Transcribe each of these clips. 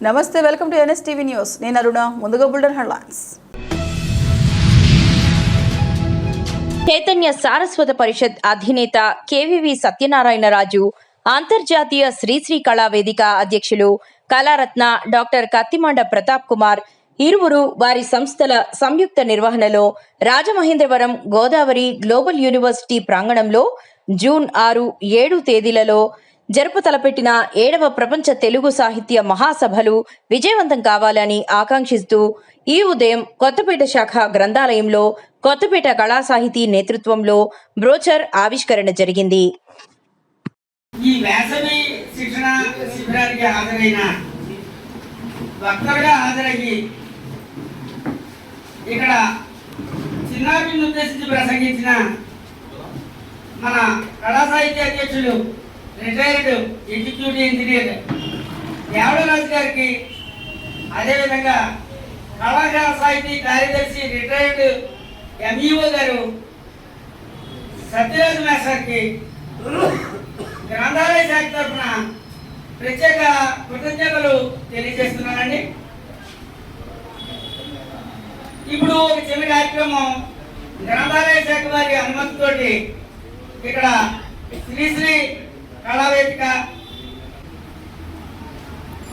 నమస్తే, welcome to NSTV news. నేను అరుణ. ముందుగా బుల్డన్ హెడ్లైన్స్. చైతన్య సారస్వత పరిషత్ అధినేత కేవీవి సత్యనారాయణరాజు, అంతర్జాతీయ శ్రీశ్రీ కళా వేదిక అధ్యక్షులు కళారత్న డాక్టర్ కత్తిమండ ప్రతాప్ కుమార్ ఇరువురు వారి సంస్థల సంయుక్త నిర్వహణలో రాజమహేంద్రవరం గోదావరి గ్లోబల్ యూనివర్సిటీ ప్రాంగణంలో జూన్ 6, 7 తేదీలలో జరుపు తలపెట్టిన 7వ ప్రపంచ తెలుగు సాహిత్య మహాసభలు విజయవంతం కావాలని ఆకాంక్షిస్తూ ఈ ఉదయం కొత్తపేట శాఖ గ్రంథాలయంలో కొత్తపేట కళా సాహితీ నేతృత్వంలో బ్రోచర్ ఆవిష్కరణ జరిగింది. ఈ వేసవి శిక్షణ శిబిరానికి హాజరైన వక్తలుగా హాజరయ్యి ఇక్కడ చిన్నారిని ఉద్దేశించి ప్రసంగించిన మన కళా సాహిత్య అధ్యక్షులు రిటైర్డ్ ఎగ్జిక్యూటివ్ ఇంజనీర్ దేవడరాజు గారికి, అదేవిధంగా కళాశాల సాహితీ కార్యదర్శి రిటైర్డ్ ఎంఈఓ గారు సత్యరాజు మేస్టర్కి గ్రంథాలయ శాఖ తరఫున ప్రత్యేక కృతజ్ఞతలు తెలియజేస్తున్నానండి. ఇప్పుడు ఒక చిన్న కార్యక్రమం గ్రంథాలయ శాఖ వారి అనుమతితోటి ఇక్కడ శ్రీశ్రీ కళావేదిక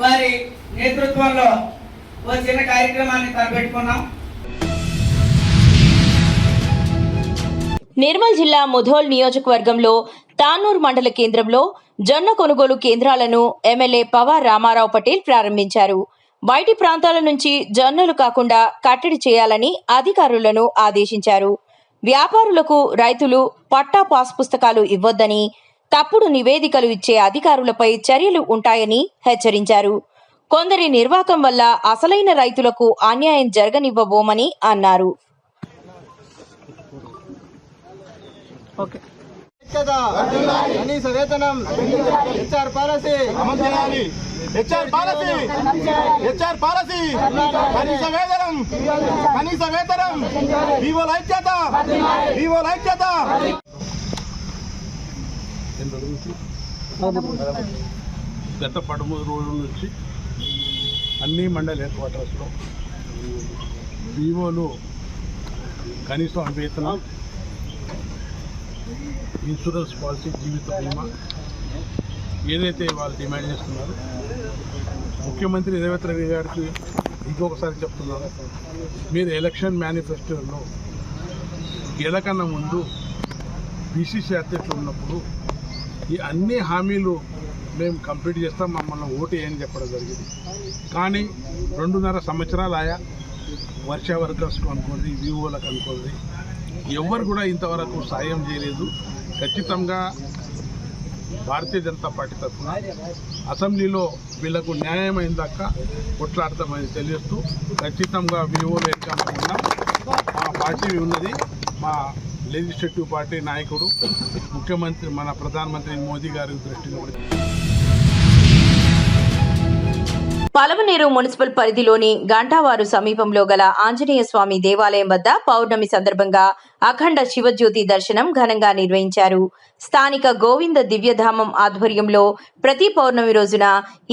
వారి నేతృత్వంలో ఓ చిన్న కార్యక్రమాన్ని తలపెట్టుకున్నాం. నిర్మల్ జిల్లా ముధోల్ నియోజకవర్గంలో తానూర్ మండల కేంద్రంలో జొన్న కొనుగోలు కేంద్రాలను ఎమ్మెల్యే పవార్ రామారావు పటేల్ ప్రారంభించారు. బయటి ప్రాంతాల నుంచి జొన్నలు కాకుండా కట్టడి చేయాలని అధికారులను ఆదేశించారు. వ్యాపారులకు రైతులు పట్టా పాస్ పుస్తకాలు ఇవ్వొద్దని, తప్పుడు నివేదికలు ఇచ్చే అధికారులపై చర్యలు ఉంటాయని హెచ్చరించారు. కొందరి నిర్వాకం వల్ల అసలైన రైతులకు అన్యాయం జరగనివ్వబోమని అన్నారు. కనీస వేతనం, హెచ్ఆర్ పాలసీ, కనీస వేతనం, వివోల ఐక్యత. గత 13 రోజుల నుంచి అన్ని మండల హెడ్ క్వార్టర్స్లో వివోలు కనీసం వేతనం, ఇన్సూరెన్స్ పాలసీ, జీవిత బీమా ఏదైతే వాళ్ళు డిమాండ్ చేస్తున్నారో ముఖ్యమంత్రి రేవంత్ రెడ్డి గారికి ఇంకొకసారి చెప్తున్నారు, మీరు ఎలక్షన్ మేనిఫెస్టోలో ఎలకన్నా ముందు బీసీసీ అధ్యక్షులు ఉన్నప్పుడు ఈ అన్ని హామీలు మేము కంప్లీట్ చేస్తాం, మమ్మల్ని ఓటు వేయని చెప్పడం జరిగింది. కానీ 2.5 సంవత్సరాలు ఆయా వర్ష వర్కర్స్కు అనుకోండి, వివోలకు అనుకోండి, ఎవరు కూడా ఇంతవరకు సాయం చేయలేదు. ఖచ్చితంగా భారతీయ జనతా పార్టీ తరఫున అసెంబ్లీలో వీళ్లకు న్యాయమైన దాకా కొట్లాడతామని తెలియజేస్తూ ఖచ్చితంగా వివోలు ఎన్నికన్నా మా పార్టీ ఉన్నది. మా లెజిస్లేటివ్ పార్టీ నాయకుడు ముఖ్యమంత్రి మన ప్రధానమంత్రి మోదీ గారి దృష్టిలో పలమనేరు మున్సిపల్ పరిధిలోని గంటావారు సమీపంలో గల ఆంజనేయ స్వామి దేవాలయం వద్ద పౌర్ణమి సందర్భంగా అఖండ శివజ్యోతి దర్శనం ఘనంగా నిర్వహించారు. స్థానిక గోవింద దివ్యధామం ఆధ్వర్యంలో ప్రతి పౌర్ణమి రోజున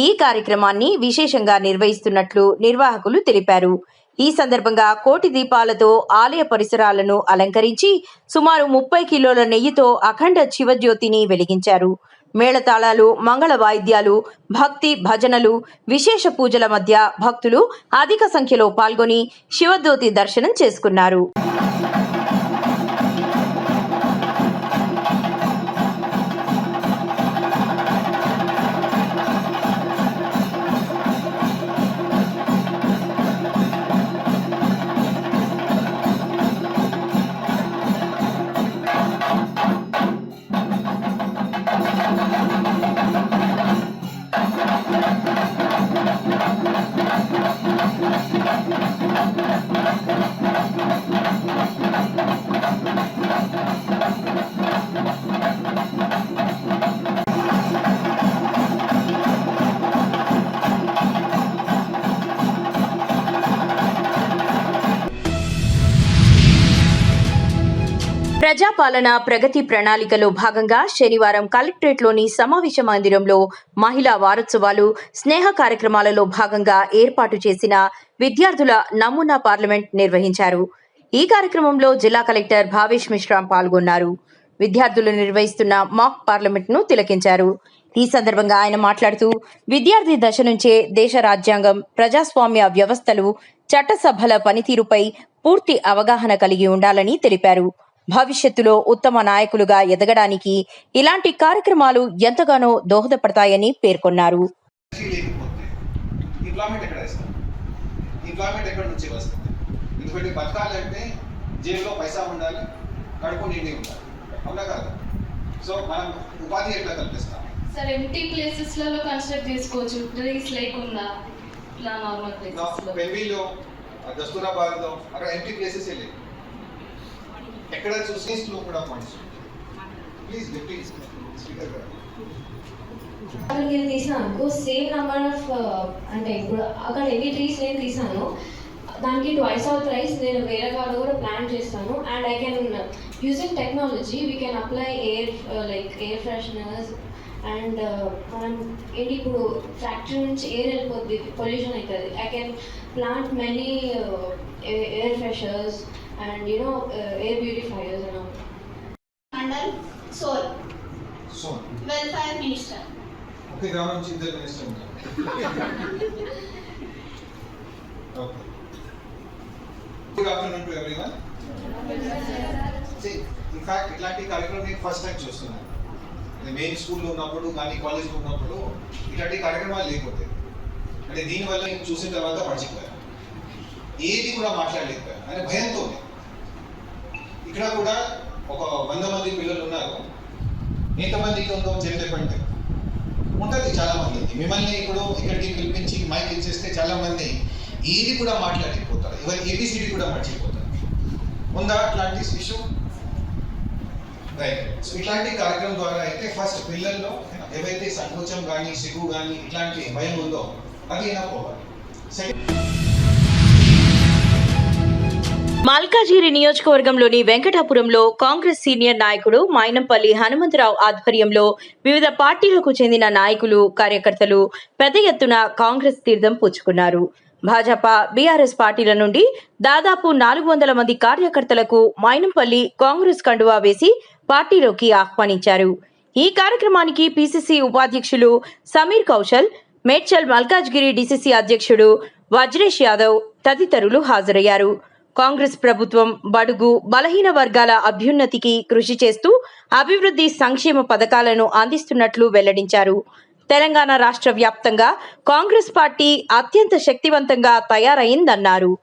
ఈ కార్యక్రమాన్ని విశేషంగా నిర్వహిస్తున్నట్లు నిర్వాహకులు తెలిపారు. ఈ సందర్భంగా కోటి దీపాలతో ఆలయ పరిసరాలను అలంకరించి సుమారు 30 కిలోల నెయ్యితో అఖండ శివజ్యోతిని వెలిగించారు. మేళతాళాలు, మంగళ వాయిద్యాలు, భక్తి భజనలు, విశేష పూజల మధ్య భక్తులు అధిక సంఖ్యలో పాల్గొని శివజ్యోతి దర్శనం చేసుకున్నారు. ప్రజాపాలన ప్రగతి ప్రణాళికలో భాగంగా శనివారం కలెక్టరేట్లోని సమావేశ మందిరంలో మహిళా వారోత్సవాలు, స్నేహ కార్యక్రమాలలో భాగంగా ఏర్పాటు చేసిన విద్యార్థుల నమూనా పార్లమెంట్ నిర్వహించారు. ఈ కార్యక్రమంలో జిల్లా కలెక్టర్ భావేష్ మిశ్రా పాల్గొన్నారు. విద్యార్థులు నిర్వహిస్తున్న మాక్ పార్లమెంట్ ను తిలకించారు. ఈ సందర్భంగా ఆయన మాట్లాడుతూ, విద్యార్థి దశ నుంచే దేశ రాజ్యాంగం, ప్రజాస్వామ్య వ్యవస్థలు, చట్టసభల పనితీరుపై పూర్తి అవగాహన కలిగి ఉండాలని తెలిపారు. భవిష్యత్తులో ఉత్తమ నాయకులుగా ఎదగడానికి ఇలాంటి కార్యక్రమాలు ఎంతగానో దోహదపడతాయని పేర్కొన్నారు. ఎంప్లాయ్మెంట్ ఎక్కడ ఇస్తాం? ఎంప్లాయ్మెంట్ ఎక్కడ నుంచి వస్తుంది? ఎందుకంటే బతకాలంటే జేబులో పైసా ఉండాలి, కడుపు నిండి ఉండాలి, అవునా కాదు? సో మనం ఉపాధి ఎట్లా కల్పిస్తాం? సార్ ఎంటీ ప్లేసెస్లలో కన్స్ట్రక్ట్ చేసుకోవచ్చు, ట్రీస్ లేకుండా ఇట్లా నార్మల్ ప్లేసెస్లో. పెన్వీలో, దస్తూరాబాద్లో అక్కడ ఎంటీ ప్లేసెస్ లేవు. ఎక్కడ చూసి కూడా పాయింట్స్. ప్లీజ్ డిప్యూటీ స్పీకర్ గారు తీసినాను సేమ్ నెంబర్ ఆఫ్ అంటే ఇప్పుడు అక్కడ ఎన్ని ట్రీస్ నేను తీసాను దానికి ట్వైస్ ఆర్ థ్రైస్ నేను వేరే కాడ కూడా ప్లాన్ చేస్తాను. And I can using technology we can apply like air fresheners and మనం ఏంటి ఇప్పుడు ఫ్యాక్టరీ నుంచి ఎయిర్ వెళ్ళిపోద్ది, పొల్యూషన్ అవుతుంది. I can plant many air freshers and air purifiers and all. Under Soul. Soul. Welfare Minister. Okay, Grammar Chief Minister. Okay. Good afternoon to everyone. See, in fact, ఇలాంటి కార్యక్రమం నేను first time చూస్తున్నాను. Main స్కూల్లో ఉన్నప్పుడు కానీ కాలేజ్లో ఉన్నప్పుడు ఇలాంటి కార్యక్రమాలు లేకపోతే అంటే దీనివల్ల నేను చూసిన తర్వాత మర్చిపోయాను, ఏది కూడా మాట్లాడలేకపోయాను అనే భయంతో. ఇక్కడ కూడా ఒక 100 మంది పిల్లలు ఉన్నారు. ఎంతమందికి ఉందో చెప్పండి. ఉంటుంది చాలా మందికి. మిమ్మల్ని ఇప్పుడు ఇక్కడికి పిలిపించి మైక్ ఇచ్చేస్తే చాలా మంది ఏది కూడా మాట్లాడలేకపోతారు, ఎవరి ఏబిసిడి కూడా మర్చిపోతారు. ఉందా అట్లాంటి ఇష్యూ? రైట్. సో ఇట్లాంటి కార్యక్రమం ద్వారా అయితే ఫస్ట్ పిల్లల్లో ఏవైతే సంకోచం కానీ సిగ్గు కానీ ఇట్లాంటి భయం ఉందో అది అయినా పోవాలి. మల్కాజిగిరి నియోజకవర్గంలోని వెంకటాపురంలో కాంగ్రెస్ సీనియర్ నాయకుడు మైనంపల్లి హనుమంతరావు ఆధ్వర్యంలో వివిధ పార్టీలకు చెందిన నాయకులు, కార్యకర్తలు పెద్ద ఎత్తున కాంగ్రెస్ తీర్థం పుచ్చుకున్నారు. భాజపా, బీఆర్ఎస్ పార్టీల నుండి దాదాపు 400 మంది కార్యకర్తలకు మైనంపల్లి కాంగ్రెస్ కండువా వేసి పార్టీలోకి ఆహ్వానించారు. ఈ కార్యక్రమానికి పిసిసి ఉపాధ్యక్షులు సమీర్ కౌశల్, మేడ్చల్ మల్కాజ్గిరి డిసిసి అధ్యక్షుడు వజ్రేష్ యాదవ్ తదితరులు హాజరయ్యారు. కాంగ్రెస్ ప్రభుత్వం బడుగు, బలహీన వర్గాల అభ్యున్నతికి కృషి చేస్తూ అభివృద్ధి సంక్షేమ పథకాలను అందిస్తున్నట్లు వెల్లడించారు. తెలంగాణ రాష్ట్ర వ్యాప్తంగా కాంగ్రెస్ పార్టీ అత్యంత శక్తివంతంగా తయారైందన్నారు.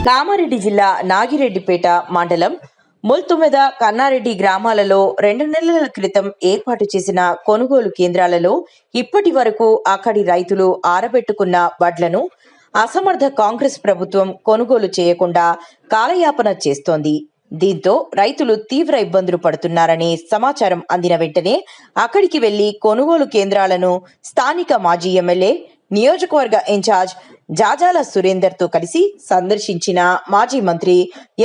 కామారెడ్డి జిల్లా నాగిరెడ్డిపేట మండలం ముల్తుమెద, కన్నారెడ్డి గ్రామాలలో 2 నెలల క్రితం ఏర్పాటు చేసిన కొనుగోలు కేంద్రాలలో ఇప్పటి వరకు అక్కడి రైతులు ఆరబెట్టుకున్న వడ్లను అసమర్థ కాంగ్రెస్ ప్రభుత్వం కొనుగోలు చేయకుండా కాలయాపన చేస్తోంది. దీంతో రైతులు తీవ్ర ఇబ్బందులు పడుతున్నారనే సమాచారం అందిన వెంటనే అక్కడికి వెళ్లి కొనుగోలు కేంద్రాలను స్థానిక మాజీ ఎమ్మెల్యే, నియోజకవర్గ ఇన్ఛార్జ్ జాజాల సురేందర్ తో కలిసి సందర్శించిన మాజీ మంత్రి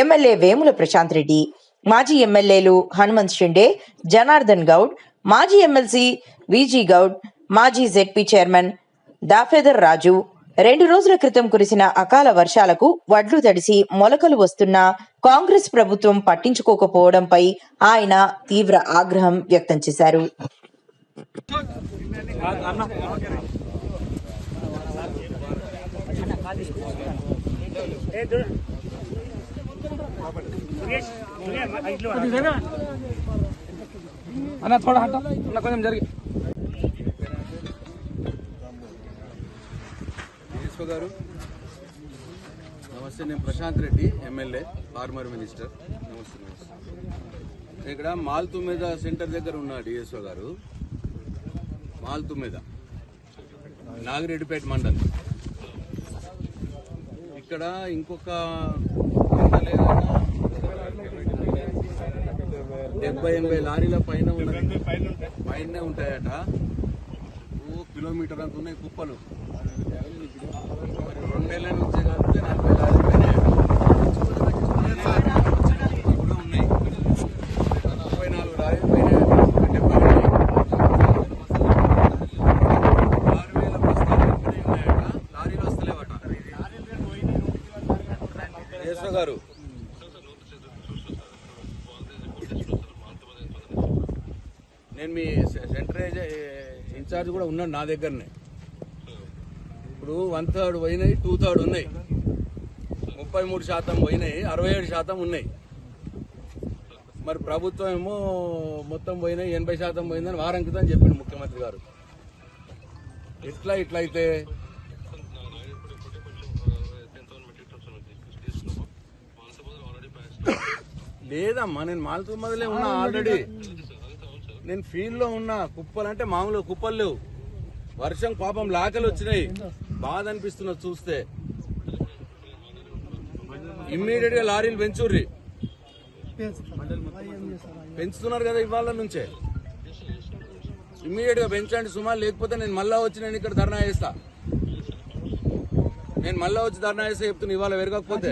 ఎమ్మెల్యే వేముల ప్రశాంత్ రెడ్డి మాజీ ఎమ్మెల్యేలు హనుమంత్ షిండే, జనార్దన్ గౌడ్, మాజీ ఎమ్మెల్సీ విజీ గౌడ్, మాజీ జెడ్పీ చైర్మన్ దాఫేదర్ రాజు 2 రోజుల క్రితం కురిసిన అకాల వర్షాలకు వడ్లు తడిసి మొలకలు వస్తున్నా కాంగ్రెస్ ప్రభుత్వం పట్టించుకోకపోవడంపై ఆయన తీవ్ర ఆగ్రహం వ్యక్తం చేశారు. గారు నమస్తే. నేను Prashant Reddy, MLA, former minister. నమస్తే. ఇక్కడ మాల్తుమేద సెంటర్ దగ్గర ఉన్న డిఎస్ఓ గారు, మాల్తుమేద, నాగిరెడ్డిపేట మండలం. ఇక్కడ ఇంకొక 70-80 లారీల పైన పైనే ఉంటాయట. కిలోమీటర్ అంత ఉన్నాయి కుప్పలు. 2 నెలల నుంచి కలిపితే 40 లారీలు పైన కూడా ఉన్నాయి. 34 లారీలు పైన 6,000 బస్తాలు ఉన్నాయట. లారీలు వస్తలేవట. యేసు గారు, నేను మీ సెంటర్ ఇన్ఛార్జ్ కూడా ఉన్నాను నా దగ్గరనే. ఇప్పుడు 1/3 పోయినాయి, 2/3 ఉన్నాయి, 33% పోయినాయి, 67% ఉన్నాయి. మరి ప్రభుత్వం ఏమో మొత్తం పోయినాయి 80% పోయిందని వారం క్రితం చెప్పిండు ముఖ్యమంత్రి గారు. ఇట్లయితే లేదమ్మా, నేను మాల్తూ మొదలే ఉన్నా ఆల్రెడీ. నేను ఫీల్డ్లో ఉన్నా. కుప్పలు అంటే మామూలు కుప్పలు లేవు. వర్షం పాపం లాకలు వచ్చినాయి. బాధ అనిపిస్తున్నది చూస్తే. ఇమ్మీడియట్ గా లారీలు పెంచుతున్నారు కదా ఇవాళ నుంచే. ఇమ్మీడియట్ గా పెంచండి సుమారు. లేకపోతే నేను మళ్ళా వచ్చి నేను ఇక్కడ ధర్నా చేస్తా. చెప్తున్నా. ఇవాళ పెరగకపోతే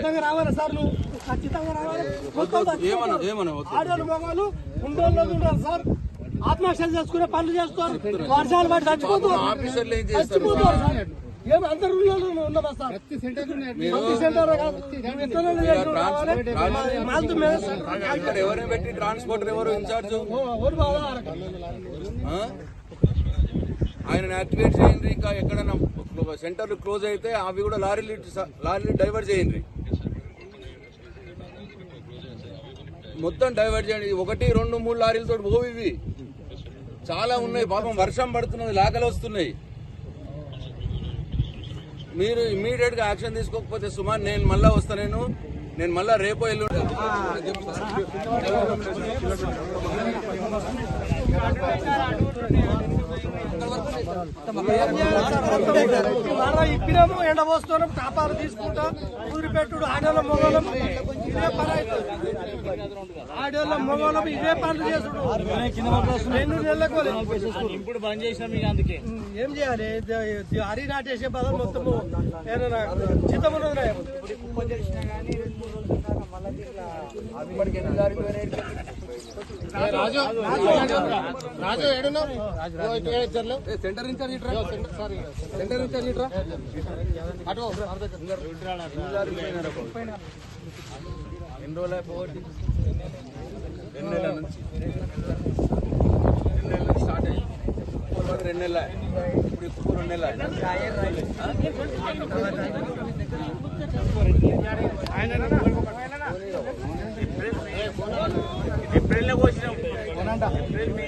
ఆత్మహత్యలు చేసుకునే పనులు చేస్తారు. వర్షాలు పడి చచ్చిపోతారు. ఆఫీసర్లు ఏం చేస్తారు? ఇక్కడ ఎవరైనా పెట్టి ట్రాన్స్పోర్టర్ ఎవరు ఇన్ఛార్జ్? ఆయన యాక్టివేట్ చేయండి. ఇంకా ఎక్కడైనా సెంటర్లు క్లోజ్ అయితే అవి కూడా లారీలు డైవర్ట్ చేయండి. మొత్తం డైవర్ట్ చేయండి. 1, 2, 3 లారీలతో పోవి చాలా ఉన్నాయి. పాపం వర్షం పడుతున్నది, లాకలు వస్తున్నాయి. మీరు ఇమ్మీడియట్ గా యాక్షన్ తీసుకోకపోతే సుమారు నేను మళ్ళా వస్తా. నేను మళ్ళా రేపో ఎల్లుండి ఇప్పినాము, ఎండ పోస్తున్నాం, టాపాలు తీసుకుంటాం, ఊరిపెట్టుడు. ఆడోళ్ళ మొగోళ్ళం ఇదే పని అవుతుంది. ఆడోళ్ళ మొగోళ్ళం ఇదే పనులు చేసుడు. 2 నెలలకు ఇప్పుడు బంద్ చేసినాం. అందుకే ఏం చేయాలి? హరి నాటేసే బదులు మొత్తము ఏదైనా చిత్తం ఉన్నది. రాజు ఏడున్నావు? సెంటర్ ఇన్ఛార్జ్ అటు ఎన్ని రోజులు అయిపోయి 2 నెలల నుంచి స్టార్ట్ అయ్యి 2 నెలల. ఇప్పుడు 2 నెలల. ఏప్రిల్ వచ్చినాం. ఏప్రిల్ మే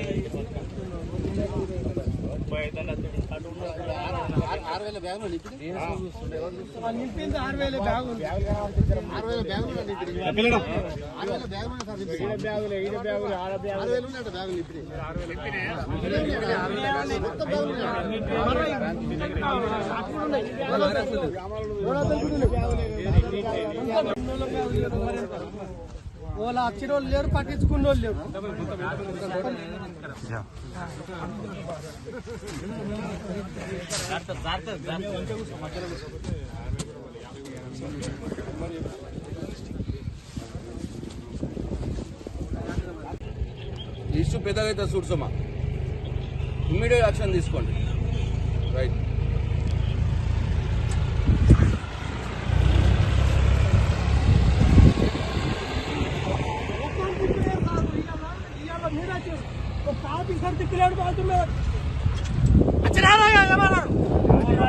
6,000 బ్యాగులు నింపింది. 6,000 బ్యాగులు. 6,000 బ్యాగులు వాళ్ళు వచ్చిన వాళ్ళు లేరు, పట్టించుకున్న వాళ్ళు లేరు. ఇష్యూ పెద్దగా అయితే చూడసమా ఇమ్మీడియట్ యాక్షన్ తీసుకోండి. రైట్. ఆఫీసర్ దిక్కులేడు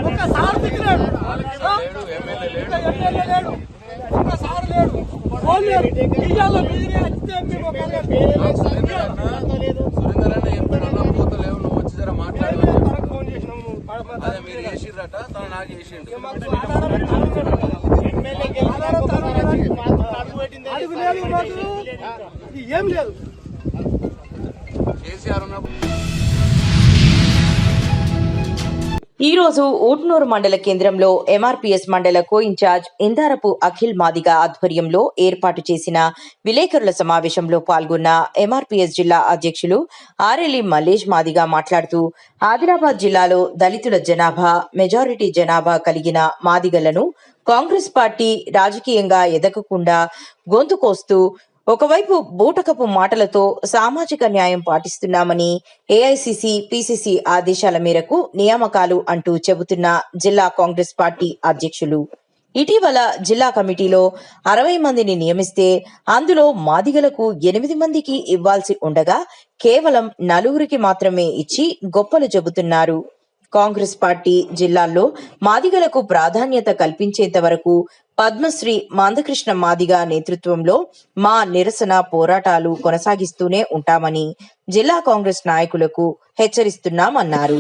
ఒక్కసారి దిక్కులేడు, ఎమ్మెల్యే లేడు, ఒక్కసారి లేడు. సురేందర్ అన్న చెప్పాడన్నా పోతలేవు, నువ్వు వచ్చి జర మాట్లాడు. అదే మీరు చేసిర్రట, తను నాకు చేసిండు. ఏం లేదు. కేసీఆర్ ఉన్నప్పుడు ఈ రోజు ఊట్నూరు మండల కేంద్రంలో ఎంఆర్పీఎస్ మండల కో ఇన్ఛార్జ్ ఇందారపు అఖిల్ మాదిగ ఆధ్వర్యంలో ఏర్పాటు చేసిన విలేకరుల సమావేశంలో పాల్గొన్న ఎంఆర్పీఎస్ జిల్లా అధ్యక్షులు ఆరెల్లి మల్లేష్ మాదిగ మాట్లాడుతూ ఆదిలాబాద్ జిల్లాలో దళితుల జనాభా మెజారిటీ జనాభా కలిగిన మాదిగలను కాంగ్రెస్ పార్టీ రాజకీయంగా ఎదగకుండా గొంతు కోస్తూ ఒకవైపు బూటకపు మాటలతో సామాజిక న్యాయం పాటిస్తున్నామని ఏఐసిసి పిసిసి ఆదేశాల మేరకు నియామకాలు అంటూ చెబుతున్న జిల్లా కాంగ్రెస్ పార్టీ అధ్యక్షులు ఇటీవల జిల్లా కమిటీలో 60 మందిని నియమిస్తే అందులో మాదిగలకు 8 మందికి ఇవ్వాల్సి ఉండగా కేవలం 4 మాత్రమే ఇచ్చి గొప్పలు చెబుతున్నారు. కాంగ్రెస్ పార్టీ జిల్లాల్లో మాదిగలకు ప్రాధాన్యత కల్పించేంత వరకు పద్మశ్రీ మందకృష్ణ మాదిగ నేతృత్వంలో మా నిరసన పోరాటాలు కొనసాగిస్తూనే ఉంటామని జిల్లా కాంగ్రెస్ నాయకులకు హెచ్చరిస్తున్నామన్నారు.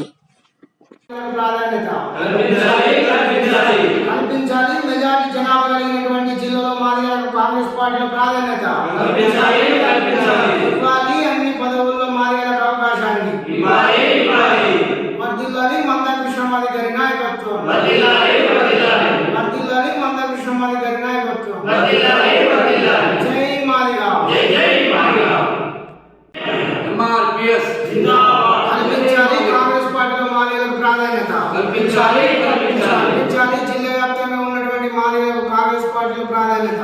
కల్పించాలి. మెజారిటీ జనాభా కలిగినటువంటి జిల్లాలో మాదిగలకు కాంగ్రెస్ పార్టీలో ప్రాధాన్యత ఇవ్వాలి. అన్ని పదవుల్లో మాదిగలకు అవకాశాన్ని వర్ధిల్లాలి. మందకృష్ణ మాదిగ గారి నాయకత్వం వర్ధిల్లాలి. మందకృష్ణ మాదిగ గారి నాయకత్వం జై మాదిగ. ఎంఆర్పీఎస్ కల్పించాలి. కాంగ్రెస్ పార్టీలో మాదిగలకు ప్రాధాన్యత కల్పించాలి. జిల్లా వ్యాప్తంగా ఉన్నటువంటి మాదిగలకు కాంగ్రెస్ పార్టీలో ప్రాధాన్యత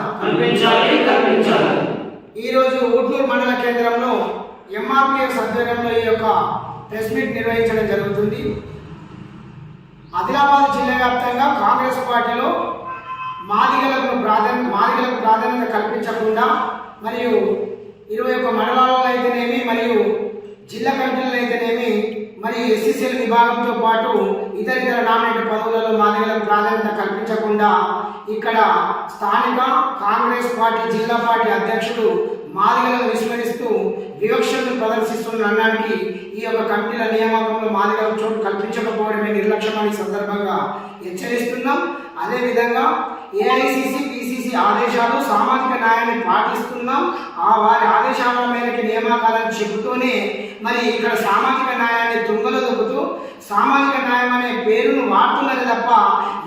ఈ రోజు ఊట్నూరు మండల కేంద్రంలో ఎంఆర్పీఎస్ ఆధ్వర్యంలో ఈ యొక్క ప్రెస్ మీట్ నిర్వహించడం జరుగుతుంది. ఆదిలాబాద్ జిల్లా వ్యాప్తంగా కాంగ్రెస్ పార్టీలో మాదిగలకు ప్రాధాన్యత కల్పించకుండా మరియు 21 మండలాలలో అయితేనేమి మరియు జిల్లా కమిటీలలో అయితేనేమి మరియు ఎస్సీసీఎల్ విభాగంతో పాటు ఇతర నామినేటెడ్ పదవులలో మాదిగలకు ప్రాధాన్యత కల్పించకుండా ఇక్కడ స్థానిక కాంగ్రెస్ పార్టీ జిల్లా పార్టీ అధ్యక్షుడు మాదిగలను విస్మరిస్తూ వివక్షను ప్రదర్శిస్తున్న అన్నానికి ఈ యొక్క కమిటీల నియామకంలో మాదిగలకు చోటు కల్పించకపోవడమే నిర్లక్ష్యమని సందర్భంగా హెచ్చరిస్తున్నాం. అదేవిధంగా ఏఐసిసి పిసిసి ఆదేశాలు సామాజిక న్యాయాన్ని పాటిస్తున్నాం. వారి ఆదేశాల మేరకు నియామకాలను చెబుతూనే మరి ఇక్కడ సామాజిక న్యాయాన్ని తుంగలో దొక్కుతూ సామాజిక న్యాయం అనే పేరును వాడుతున్నది తప్ప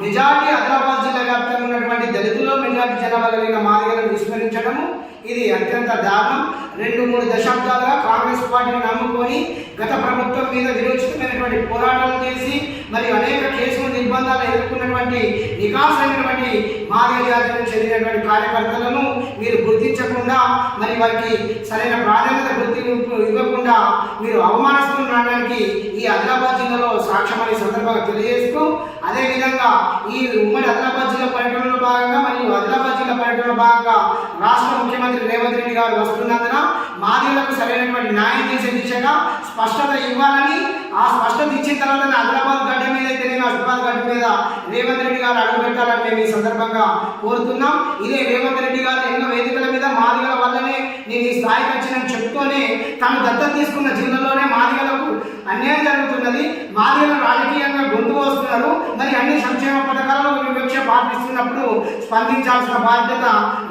మెజారిటీ ఆదిలాబాద్ జిల్లా వ్యాప్తంగా ఉన్నటువంటి దళితుల్లో మెజారిటీ జనాభా కలిగిన మాదిగలను విస్మరించడము ఇది అత్యంత దారుణం. 2-3 దశాబ్దాలుగా కాంగ్రెస్ పార్టీని నమ్ముకొని గత ప్రభుత్వం మీద విరోచితమైనటువంటి పోరాటాలు చేసి మరియు అనేక కేసులు నిర్బంధాలు ఎదుర్కొన్నటువంటి నికాసైనటువంటి మాదిగ జాతికి చెందినటువంటి కార్యకర్తలను మీరు గుర్తించకుండా మరి వారికి సరైన ప్రాధాన్యత గుర్తింపు ఇవ్వకుండా మీరు అవమానిస్తున్నాడానికి ఈ ఆదిలాబాద్ జిల్లాలో సాక్ష్యమని సందర్భంగా తెలియజేస్తూ అదేవిధంగా ఈ ఉమ్మడి ఆదిలాబాద్ జిల్లా పర్యటనలో భాగంగా మరియు ఆదిలాబాద్ జిల్లా పర్యటనలో భాగంగా రాష్ట్ర ముఖ్యమంత్రి రేవంత్ రెడ్డి గారు వస్తున్నందున మాదిగలకు సరైనటువంటి న్యాయం చేసే దిశగా స్పష్టత ఇవ్వాలని ఆ స్పష్టత ఇచ్చిన తర్వాత ఆదిలాబాద్ గడ్డ మీద అయితేనేమి ఆదిలాబాద్ గడ్డ మీద రేవంత్ రెడ్డి గారు అడుగు పెట్టాలని మేము ఈ సందర్భంగా కోరుతున్నాం. ఇదే రేవంత్ రెడ్డి గారు ఎన్నో వేదికల మీద మాదిగల వల్లనే నేను ఈ స్థాయికి వచ్చినని చెప్తూనే తాను దత్తత తీసుకున్న జిల్లాలోనే మాదిగలకు అన్యాయం జరుగుతున్నది. మాదిగలు రాజకీయంగా గొంతు వస్తున్నారు. మరి అన్ని సంక్షేమ పథకాలలో వివక్ష పాటిస్తున్నప్పుడు స్పందించాల్సిన బాధ్యత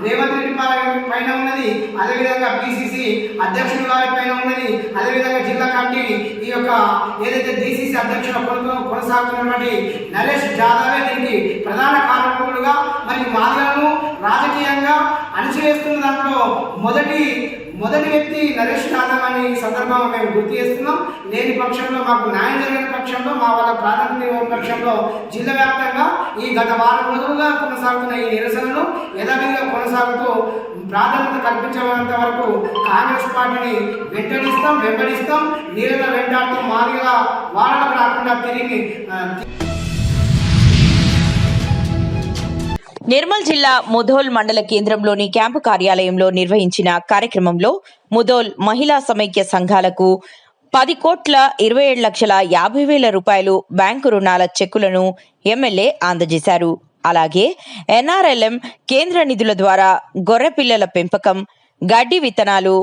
రేవంత్ రెడ్డి పైన ఉన్నది. అదేవిధంగా పిసిసి అధ్యక్షుడి గారి పైన ఉన్నది. అదేవిధంగా జిల్లా కమిటీ ఈ యొక్క ఏదైతే డిసిసి అధ్యక్షుల కొనసాగుతున్నటువంటి నరేష్ జాదవే దీనికి ప్రధాన కారకుడుగా మరి మాదిగలను రాజకీయంగా అణచివేస్తున్న దాంట్లో మొదటి మొదటి వ్యక్తి నరేష్ యాదవ్ అని ఈ సందర్భంగా మేము గుర్తు చేస్తున్నాం. లేని పక్షంలో, మాకు న్యాయం జరిగిన పక్షంలో, మా వాళ్ళ ప్రాధాన్యత ఇవ్వని పక్షంలో జిల్లా వ్యాప్తంగా ఈ గత వారం రోజులుగా కొనసాగుతున్న ఈ నిరసనలు యథావిధిగా కొనసాగుతూ ప్రాధాన్యత కల్పించేంత వరకు కాంగ్రెస్ పార్టీని వెంబడిస్తాం, నీళ్ళ వెంటాడుతూ మాదిగా వాడలకు రాకుండా తిరిగి నిర్మల్ జిల్లా ముధోల్ మండల కేంద్రంలోని క్యాంపు కార్యాలయంలో నిర్వహించిన కార్యక్రమంలో ముధోల్ మహిళా సమైక్య సంఘాలకు 10,27,50,000 రూపాయలు బ్యాంకు రుణాల చెక్కులను ఎమ్మెల్యే అందజేశారు. అలాగే NRLM కేంద్ర నిధుల ద్వారా గొర్రెపిల్లల పెంపకం, గడ్డి విత్తనాలు,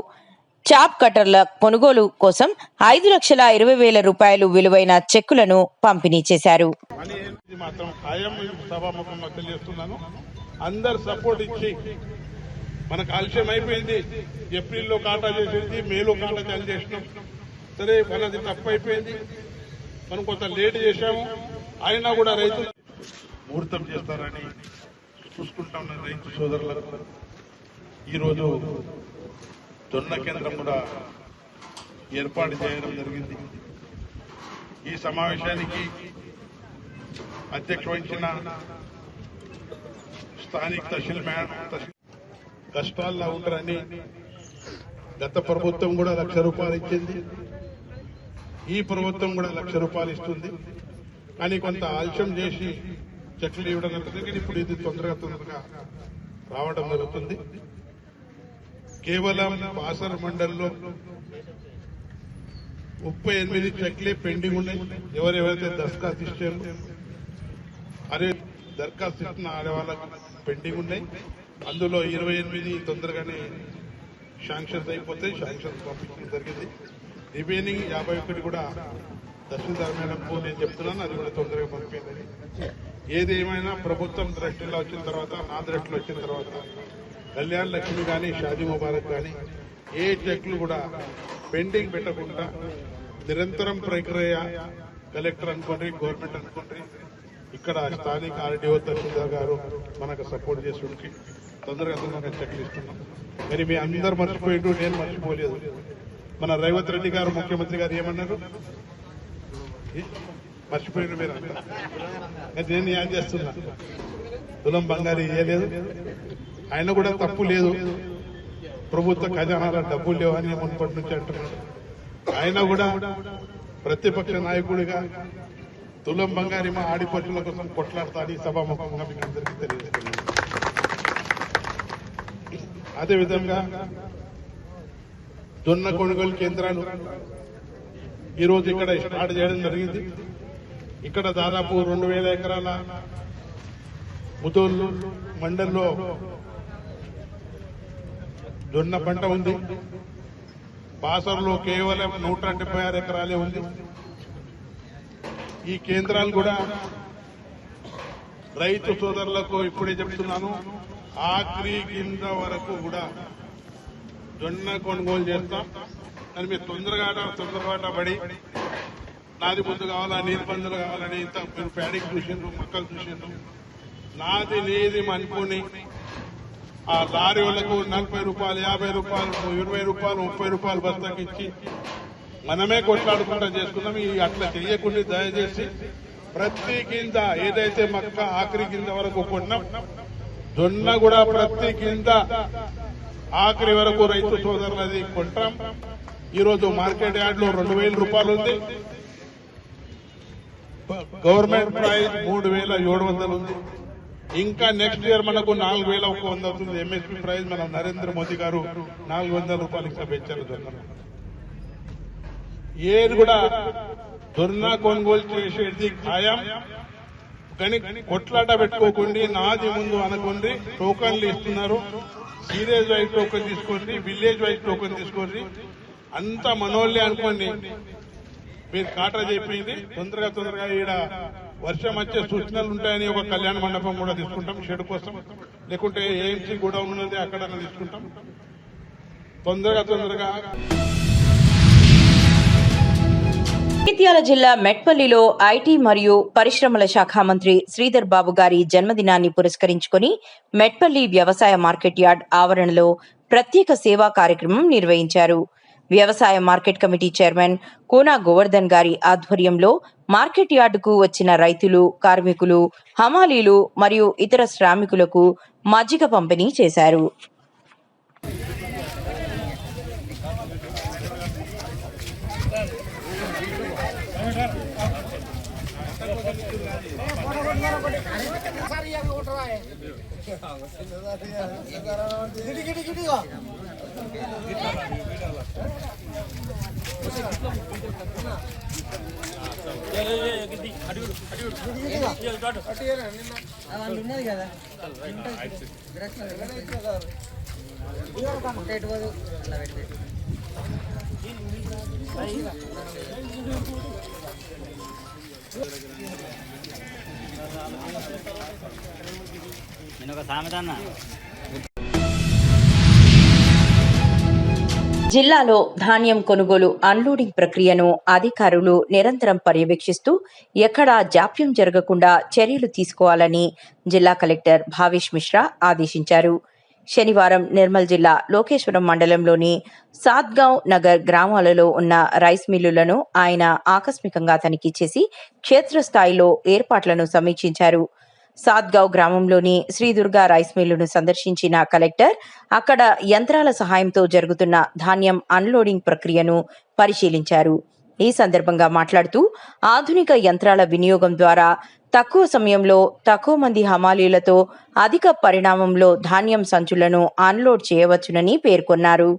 చాప్ కట్టర్ల కొనుగోలు కోసం 5,20,000 రూపాయలు విలువైన చెక్కులను పంపిణీ చేశారు. మాత్రం ఖాయం సభాముఖంగా తెలియజేస్తున్నాను. అందరు సపోర్ట్ ఇచ్చి, మనకు ఆలస్యం అయిపోయింది. ఏప్రిల్లో కాటా చేసేది, మేలో కాటా చాలు చేసినాం. సరే, మనది తప్పు అయిపోయింది, మనం కొంత లేట్ చేశాము. అయినా కూడా రైతులు ముహూర్తం చేస్తారని చూసుకుంటా ఉన్న రైతు సోదరులకు ఈరోజు జొన్న కేంద్రం కూడా ఏర్పాటు చేయడం జరిగింది. ఈ సమావేశానికి అధ్యక్ష వహించిన స్థానిక తహసీల్ కష్టాల్లో ఉంటారని గత ప్రభుత్వం కూడా 1,00,000 రూపాయలు ఇచ్చింది. ఈ ప్రభుత్వం కూడా 1,00,000 రూపాయలు ఇస్తుంది. కానీ కొంత ఆలస్యం చేసి చెట్లు ఇవ్వడం జరుగుతుంది. ఇప్పుడు ఇది తొందరగా రావడం జరుగుతుంది. కేవలం బాసర్ మండల్లో 38 చెక్లే పెండింగ్ ఉన్నాయి. ఎవరెవరైతే దరఖాస్తు ఇచ్చారు, దరఖాస్తు ఇస్తున్న ఆడవాళ్ళకు పెండింగ్ ఉన్నాయి. అందులో 28 తొందరగానే శాంక్షన్స్ అయిపోతాయి. శాంక్షన్స్ పంపించడం జరిగింది. రిమైనింగ్ 51 కూడా తహసీల్దార్ మేడంకు నేను చెప్తున్నాను, అది కూడా తొందరగా పంపించిందని. ఏది ఏమైనా ప్రభుత్వం దృష్టిలో వచ్చిన తర్వాత, నా దృష్టిలో వచ్చిన తర్వాత కళ్యాణ్ లక్ష్మి కానీ, షాదీ ముబారక్ కానీ ఏ చెక్లు కూడా పెండింగ్ పెట్టకుండా నిరంతరం ప్రక్రియ, కలెక్టర్ అనుకోండి, గవర్నమెంట్ అనుకోండి, ఇక్కడ స్థానిక RDO తహసీల్దార్ గారు మనకు సపోర్ట్ చేసి తొందరగా చెక్లు ఇస్తున్నాం. మరి మీ అందరు మర్చిపోయిండు, నేను మర్చిపోలేదు. మన రేవంత్ రెడ్డి గారు ముఖ్యమంత్రి గారు ఏమన్నారు, మర్చిపోయిండు మీరు అంతా. నేను యాద్ చేస్తున్నా, తులం బంగారు ఇయ్యలేదు. ఆయన కూడా తప్పు లేదు, ప్రభుత్వ ఖజానాల డబ్బులు లేవని మున్పటి నుంచి అంటున్నాడు. ఆయన కూడా ప్రతిపక్ష నాయకుడిగా తులం బంగారి మా ఆడిపట్టుల కోసం కొట్లాడతాడు. ఈ సభాముఖంగా మీకు అందరికీ తెలియజేస్తున్నాను. అదేవిధంగా జొన్న కొనుగోలు కేంద్రాలు ఈరోజు ఇక్కడ స్టార్ట్ చేయడం జరిగింది. ఇక్కడ దాదాపు 2,000 ఎకరాల ముదోల్ మండల్లో జొన్న పంట ఉంది. బాసర్లో కేవలం 176 ఎకరాలే ఉంది. ఈ కేంద్రాలు కూడా రైతు సోదరులకు ఇప్పుడే చెప్తున్నాను, ఆఖరి కింద వరకు కూడా జొన్న కొనుగోలు చేస్తాం. కానీ మీరు తొందరగా పడి నాది ముందు కావాలా, నీరు బంధులు కావాలని ఇంత మీరు ప్యాడింగ్ చూసిండ్రు, మొక్కలు చూసిండ్రు. నాది నీది అనుకుని ఆ లారీ వాళ్ళకు 40 రూపాయలు, 50 రూపాయలు, 20 రూపాయలు, 30 రూపాయలు బస్తాకి ఇచ్చి మనమే కొట్లాడుకుంటా చేసుకున్నాం. ఈ అట్లా చేయకుండా దయచేసి ప్రతి కింద ఏదైతే మక్క ఆఖరి కింద వరకు కొన్నాం, జొన్న కూడా ప్రతి కింద ఆఖరి వరకు రైతు సోదరులది కొంటాం. ఈరోజు మార్కెట్ యార్డ్ లో 2,000 రూపాయలు ఉంది. గవర్నమెంట్ ప్రైస్ 3,700 ఉంది. ఇంకా నెక్స్ట్ ఇయర్ మనకు 4,100 అవుతుంది. MSP ప్రైస్ మన నరేంద్ర మోదీ గారు 400 రూపాయలు ఇంకా పెంచారు జొన్న. ఏది కూడా జొన్న కొనుగోలు చేసేది ఖాయం. కానీ కొట్లాట పెట్టుకోకండి, నాది ముందు అనుకోండి. టోకన్లు ఇస్తున్నారు, సీరియస్ వైజ్ టోకన్ తీసుకోండి, విలేజ్ వైజ్ టోకన్ తీసుకోండి. అంత మనోళ్ళే అనుకోండి. మీరు కాటా చెప్పింది తొందరగా ఈడ వర్షం వచ్చే సూచనలు ఉంటాయని ఒక కళ్యాణ మండపం కూడా తీసుకుంటాం షెడ్ కోసం. లేకుంటే AMC కూడా ఉన్నది, అక్కడ తీసుకుంటాం. తొందరగా జగిత్యాల జిల్లా మెట్పల్లిలో ఐటీ మరియు పరిశ్రమల శాఖ మంత్రి శ్రీధర్ బాబు గారి జన్మదినాన్ని పురస్కరించుకుని మెట్పల్లి వ్యవసాయ మార్కెట్ యార్డ్ ఆవరణలో ప్రత్యేక సేవా కార్యక్రమం నిర్వహించారు. వ్యవసాయ market committee chairman Kona Govardhan గారి ఆధ్వర్యంలో మార్కెట్ యార్డుకు వచ్చిన రైతులు, కార్మికులు, హమాలీలు మరియు ఇతర శ్రామికులకు మజ్జిగ పంపిణీ చేశారు. జిల్లాలో ధాన్యం కొనుగోలు అన్లోడింగ్ ప్రక్రియను అధికారులు నిరంతరం పర్యవేక్షిస్తూ ఎక్కడా జాప్యం జరగకుండా చర్యలు తీసుకోవాలని జిల్లా కలెక్టర్ భావేష్ మిశ్రా ఆదేశించారు. శనివారం నిర్మల్ జిల్లా లోకేశ్వరం మండలంలోని సాద్గావ్ నగర్ గ్రామాలలో ఉన్న రైస్ మిల్లులను ఆయన ఆకస్మికంగా తనిఖీ చేసి క్షేత్రస్థాయిలో ఏర్పాట్లను సమీక్షించారు. సాద్గావ్ గ్రామంలోని శ్రీదుర్గా రైస్ మిల్లును సందర్శించిన కలెక్టర్ అక్కడ యంత్రాల సహాయంతో జరుగుతున్న ధాన్యం అన్లోడింగ్ ప్రక్రియను పరిశీలించారు. ఈ సందర్భంగా మాట్లాడుతూ ఆధునిక యంత్రాల వినియోగం ద్వారా తక్కువ సమయంలో తక్కువ మంది హమాలీలతో అధిక పరిణామంలో ధాన్యం సంచులను అన్లోడ్ చేయవచ్చునని పేర్కొన్నారు.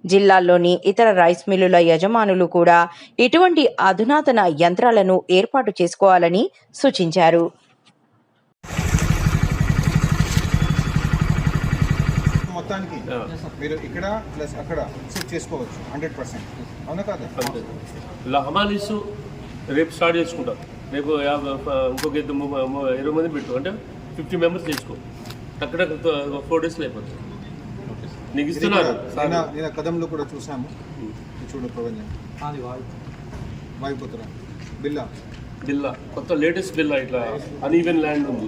జిల్లాల్లోని ఇతర రైస్ మిల్లుల యజమానులు కూడా ఇటువంటి అధునాతన యంత్రాలను ఏర్పాటు చేసుకోవాలని సూచించారు. మొత్తానికి మీరు ఇక్కడ ప్లస్ అక్కడ సెట్ చేసుకోవచ్చు 100%. అవునా కాదా? హమాలీస్ రేపు స్టార్ట్ చేసుకుంటాం. రేపు ఇంకొక 20 మంది పెట్టు, అంటే 50 మెంబర్స్ చేసుకో. అక్కడ 4 డేస్లో అయిపోతుంది. నీకు ఇస్తున్నారు. నేను కదంలో కూడా చూసాము. చూడు ప్రపంచం వాయుపుత్ర బిల్లా కొత్త లేటెస్ట్ బిల్లా, ఇట్లా అన్ఈవెన్ ల్యాండ్ ఉంది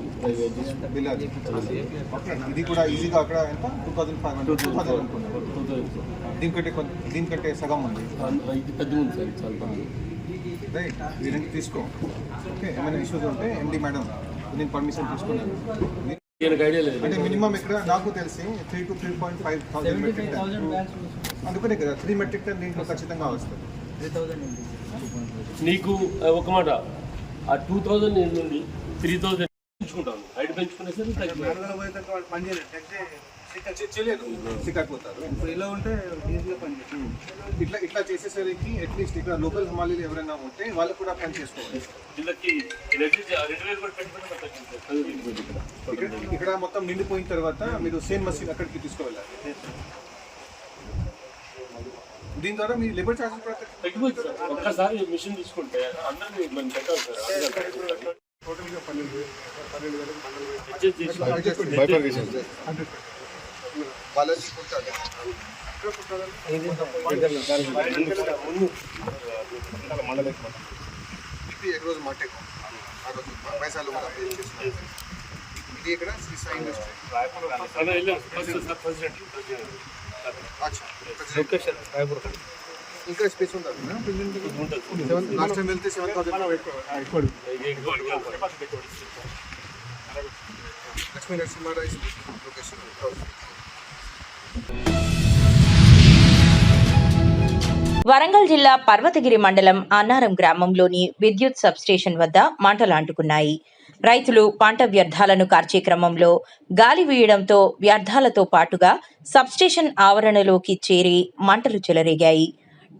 బిల్లా. ఇది కూడా ఈజీగా అక్కడ ఎంత 2500 దీనికంటే సగం ఉంది. ఇది పెద్ద ఉంది సార్, చాలా రైట్. దీనికి తీసుకో. ఓకే, ఏమైనా ఇష్యూస్ ఉంటే ఎండి మేడం నేను పర్మిషన్ తీసుకున్నాను. ఐడియా లేదు. అంటే మినిమం ఇక్కడ నాకు తెలిసి 3 to 3.5,000 మెట్రిక్ టన్. అందుకనే కదా 3 మెట్రిక్ టన్ దీంట్లో ఖచ్చితంగా వస్తుంది. నీకు ఒక మాట, ఆ 2000 నుండి 3000 పెంచుకుంటాను. హైట్ పెంచుకునే సరే సిక్కపోతారు. ఇలా ఉంటే ఇట్లా చేసేసరికి అట్లీస్ట్ ఇక్కడ లోకల్ హమాలీలు ఎవరైనా ఉంటే వాళ్ళు కూడా పని చేసుకోవాలి. ఇక్కడ మొత్తం నిండిపోయిన తర్వాత మీరు సేమ్ మసీన్ అక్కడికి తీసుకువెళ్ళాలి. దీని ద్వారా మీ లేబర్ ఛార్జెస్ కూడా తగ్గిపోతుంది సార్. ఒక్కసారి మిషన్ తీసుకుంటే అందరినీ మనం పెట్టాలి సార్. టోటల్గా 12,000 బాలాజీ కుట్టాలి. ఇది एक रोज माटे को आ रोज पैसाలు మనం పే చేస్తాం. ఇది ఇక్కడ శ్రీ సాయి ఇండస్ట్రీ లొకేషన్ రాయపూర్. ఇంకా స్పేస్ ఉంటుంది నా లాస్ట్ టైం వెళ్తే 7,000 లక్ష్మీ నరసింహ రైస్ లొకేషన్. వరంగల్ జిల్లా పర్వతగిరి మండలం అన్నారం గ్రామంలోని విద్యుత్ సబ్స్టేషన్ వద్ద మంటలు అంటుకున్నాయి. రైతులు పంట వ్యర్థాలను కార్చే క్రమంలో గాలి వీయడంతో వ్యర్థాలతో పాటుగా సబ్స్టేషన్ ఆవరణలోకి చేరి మంటలు చెలరేగాయి.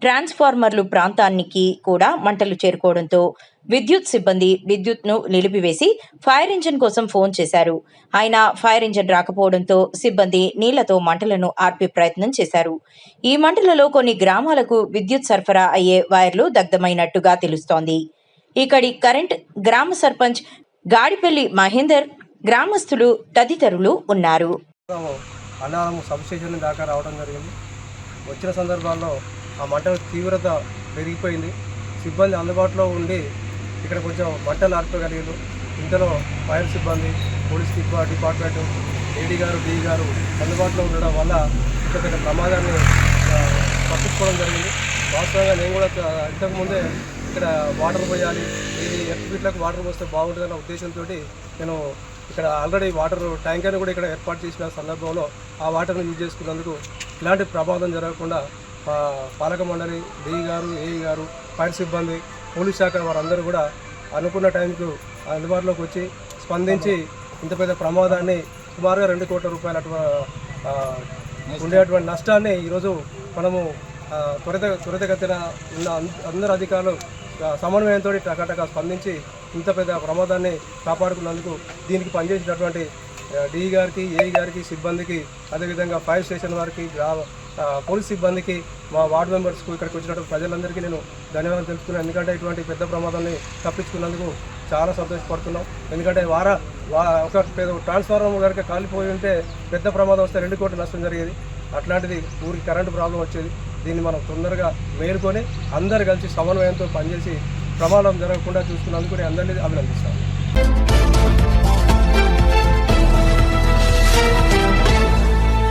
ట్రాన్స్ఫార్మర్లు ప్రాంతానికి కూడా మంటలు చేరుకోవడంతో విద్యుత్ సిబ్బంది విద్యుత్ను నిలిపివేసి ఫైర్ ఇంజిన్ కోసం ఫోన్ చేశారు. అయినా ఫైర్ ఇంజిన్ రాకపోవడంతో సిబ్బంది నీళ్లతో మంటలను ఆర్పే ప్రయత్నం చేశారు. ఈ మంటలలో కొన్ని గ్రామాలకు విద్యుత్ సరఫరా అయ్యే వైర్లు దగ్ధమైనట్టుగా తెలుస్తోంది. ఇక్కడి కరెంట్ గ్రామ సర్పంచ్ గాడిపల్లి మహేందర్, గ్రామస్తులు తదితరులు ఉన్నారు. అన్నారం సబ్స్టేషన్ దాకా రావడం జరిగింది. వచ్చిన సందర్భాల్లో ఆ మంటల తీవ్రత పెరిగిపోయింది. సిబ్బంది అందుబాటులో ఉండి ఇక్కడ కొంచెం మంటలు ఆర్పగలిగారు. ఇంతలో ఫైర్ సిబ్బంది, పోలీస్ డిపార్ట్మెంట్, ఏడీ గారు, డీ గారు అందుబాటులో ఉండడం వల్ల ఇంత పెద్ద ప్రమాదాన్ని తప్పించుకోవడం జరిగింది. వాస్తవంగా నేను కూడా ఇంతకుముందే ఇక్కడ వాటర్ పోయాలి, ఇది ఎఫ్బీట్లకు వాటర్ పోస్తే బాగుంటుందన్న ఉద్దేశంతో నేను ఇక్కడ ఆల్రెడీ వాటర్ ట్యాంకర్ని కూడా ఇక్కడ ఏర్పాటు చేసిన సందర్భంలో ఆ వాటర్ని యూజ్ చేసుకున్నందుకు ఇలాంటి ప్రమాదం జరగకుండా పాలక మండలి, డిఈ గారు, ఏఈ గారు, ఫైర్ సిబ్బంది, పోలీస్ శాఖ వారందరూ కూడా అనుకున్న టైంకు అందుబాటులోకి వచ్చి స్పందించి ఇంత పెద్ద ప్రమాదాన్ని సుమారుగా 2 కోట్ల రూపాయల ఉండేటువంటి నష్టాన్ని ఈరోజు మనము త్వరితగతిన ఉన్న అందరు అధికారులు సమన్వయంతో టకాటకా స్పందించి ఇంత పెద్ద ప్రమాదాన్ని కాపాడుకున్నందుకు దీనికి పనిచేసినటువంటి డిఈ గారికి, ఏఈ గారికి, సిబ్బందికి, అదేవిధంగా ఫైర్ స్టేషన్ వారికి, పోలీస్ సిబ్బందికి, మా వార్డు మెంబర్స్కు, ఇక్కడికి వచ్చినటువంటి ప్రజలందరికీ నేను ధన్యవాదాలు తెలుపుతున్నాను. ఎందుకంటే ఇటువంటి పెద్ద ప్రమాదాన్ని తప్పించుకున్నందుకు చాలా సంతోషపడుతున్నాం. ఎందుకంటే ఒక ట్రాన్స్ఫార్మర్ కనుక కాలిపోయి ఉంటే పెద్ద ప్రమాదం వస్తే 2 కోట్ల నష్టం జరిగేది. అట్లాంటిది ఊరికి కరెంటు ప్రాబ్లం వచ్చేది. దీన్ని మనం తొందరగా మేలుకొని అందరు కలిసి సమన్వయంతో పనిచేసి ప్రమాదం జరగకుండా చూసుకున్నందుకు నేను అందరినీ అభినందిస్తాను.